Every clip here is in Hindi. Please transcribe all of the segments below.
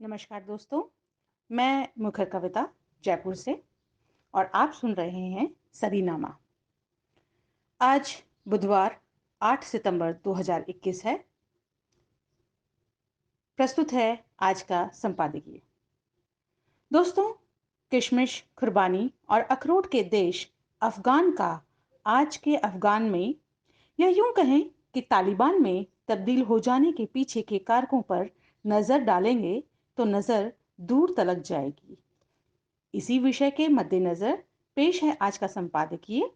नमस्कार दोस्तों, मैं मुखर कविता जयपुर से और आप सुन रहे हैं सरीनामा। आज बुधवार 8 सितंबर 2021 है। प्रस्तुत है आज का संपादकीय। दोस्तों, किशमिश, खुरबानी और अखरोट के देश अफगान का आज के अफगान में या यूं कहें कि तालिबान में तब्दील हो जाने के पीछे के कारकों पर नजर डालेंगे तो नजर दूर तलक जाएगी। इसी विषय के मद्देनजर पेश है आज का संपादकीय।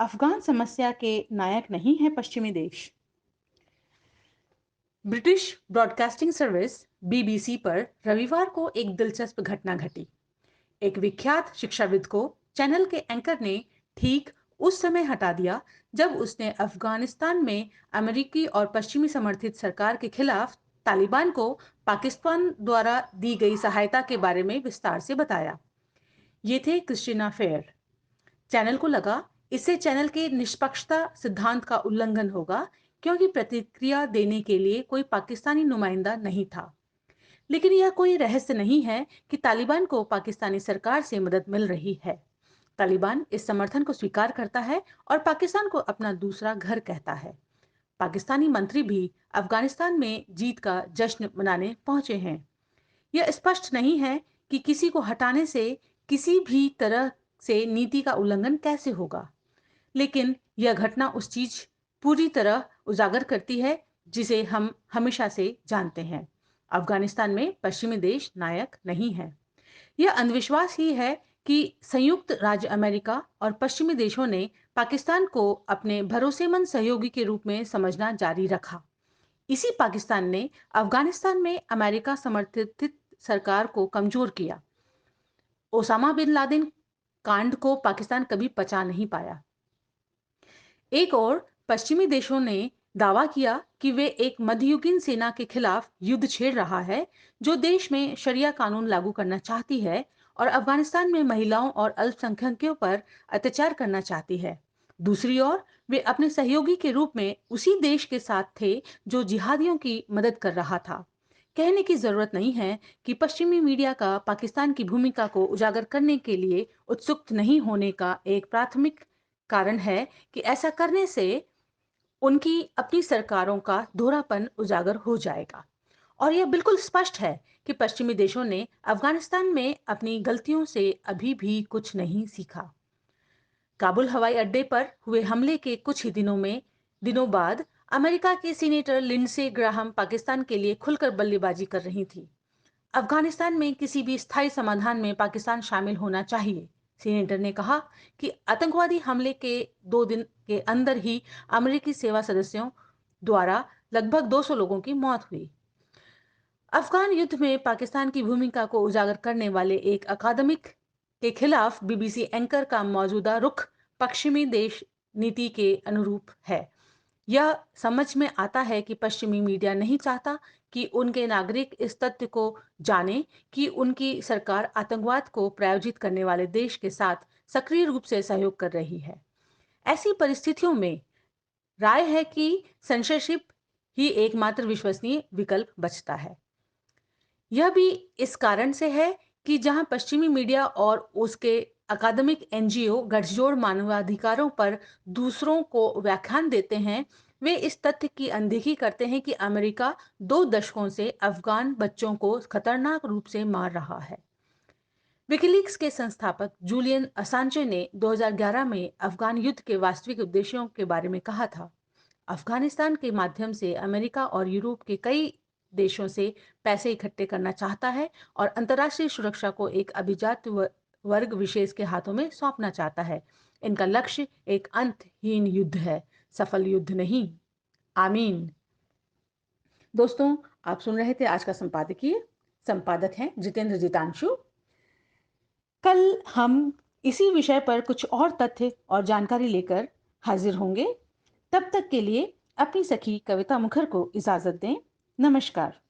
अफगान समस्या के नायक नहीं है पश्चिमी देश। ब्रिटिश ब्रॉडकास्टिंग सर्विस बीबीसी पर रविवार को एक दिलचस्प घटना घटी। एक विख्यात शिक्षाविद को चैनल के एंकर ने ठीक उस समय हटा दिया जब उसने अफगानिस्तान में अमेरिकी और पश्चिमी समर्थित सरकार के खिलाफ तालिबान को पाकिस्तान द्वारा दी गई सहायता के बारे में विस्तार से बताया। ये थे क्रिस्टीना फेयर। चैनल को लगा इससे चैनल के निष्पक्षता सिद्धांत का उल्लंघन होगा, क्योंकि प्रतिक्रिया देने के लिए कोई पाकिस्तानी नुमाइंदा नहीं था। लेकिन यह कोई रहस्य नहीं है कि तालिबान को पाकिस्तानी सरकार से मदद मिल रही है। तालिबान इस समर्थन को स्वीकार करता है और पाकिस्तान को अपना दूसरा घर कहता है। पाकिस्तानी मंत्री भी अफगानिस्तान में जीत का जश्न मनाने पहुंचे हैं। यह स्पष्ट नहीं है कि किसी को हटाने से किसी भी तरह से नीति का उल्लंघन कैसे होगा, लेकिन यह घटना उस चीज पूरी तरह उजागर करती है जिसे हम हमेशा से जानते हैं। अफगानिस्तान में पश्चिमी देश नायक नहीं है। यह अंधविश्वास ही है कि संयुक्त राज्य अमेरिका और पश्चिमी देशों ने पाकिस्तान को अपने भरोसेमंद सहयोगी के रूप में समझना जारी रखा। इसी पाकिस्तान ने अफगानिस्तान में अमेरिका समर्थित सरकार को कमजोर किया। ओसामा बिन लादेन कांड को पाकिस्तान कभी पचा नहीं पाया। एक और पश्चिमी देशों ने दावा किया कि वे एक मध्ययुगीन सेना के खिलाफ युद्ध छेड़ रहा है जो देश में शरिया कानून लागू करना चाहती है और अफगानिस्तान में महिलाओं और अल्पसंख्यकों पर अत्याचार करना चाहती है। दूसरी ओर वे अपने सहयोगी के रूप में उसी देश के साथ थे जो जिहादियों की मदद कर रहा था। कहने की जरूरत नहीं है कि पश्चिमी मीडिया का पाकिस्तान की भूमिका को उजागर करने के लिए उत्सुक नहीं होने का एक प्राथमिक कारण है कि ऐसा करने से उनकी अपनी सरकारों का दोहरापन उजागर हो जाएगा। और यह बिल्कुल स्पष्ट है कि पश्चिमी देशों ने अफगानिस्तान में अपनी गलतियों से अभी भी कुछ नहीं सीखा। काबुल हवाई अड्डे पर हुए हमले के कुछ ही दिनों बाद अमेरिका के सीनेटर लिंडसे ग्राहम पाकिस्तान के लिए खुलकर बल्लेबाजी कर रही थी। अफगानिस्तान में किसी भी स्थायी समाधान में पाकिस्तान शामिल होना चाहिए। सीनेटर ने कहा कि आतंकवादी हमले के 2 दिन के अंदर ही अमेरिकी सेवा सदस्यों द्वारा लगभग 200 लोगों की मौत हुई। अफगान युद्ध में पाकिस्तान की भूमिका को उजागर करने वाले एक अकादमिक के खिलाफ बीबीसी एंकर का मौजूदा रुख पश्चिमी देश नीति के अनुरूप है। यह समझ में आता है कि पश्चिमी मीडिया नहीं चाहता कि उनके नागरिक इस तथ्य को जाने कि उनकी सरकार आतंकवाद को प्रायोजित करने वाले देश के साथ सक्रिय रूप से सहयोग कर रही है। ऐसी परिस्थितियों में राय है कि सेंसरशिप ही एकमात्र विश्वसनीय विकल्प बचता है। यह भी इस कारण से है कि जहां पश्चिमी मीडिया और उसके अकादमिक एनजीओ गठजोड़ मानवाधिकारों पर दूसरों को व्याख्यान देते हैं, वे इस तथ्य की अनदेखी करते हैं कि अमेरिका 2 दशकों से अफगान बच्चों को खतरनाक रूप से मार रहा है। विकिलीक्स के संस्थापक जूलियन असांचे ने 2011 में अफगान युद्ध के वास्तविक उद्देश्यों के बारे में कहा था। अफगानिस्तान के माध्यम से अमेरिका और यूरोप के कई देशों से पैसे इकट्ठे करना चाहता है और अंतर्राष्ट्रीय सुरक्षा को एक अभिजात वर्ग विशेष के हाथों में सौंपना चाहता है। इनका लक्ष्य एक अंतहीन युद्ध है, सफल युद्ध नहीं। आमीन। दोस्तों, आप सुन रहे थे आज का संपादकीय। संपादक हैं जितेंद्र जितांशु। कल हम इसी विषय पर कुछ और तथ्य और जानकारी लेकर हाजिर होंगे। तब तक के लिए अपनी सखी कविता मुखर को इजाजत दें। नमस्कार।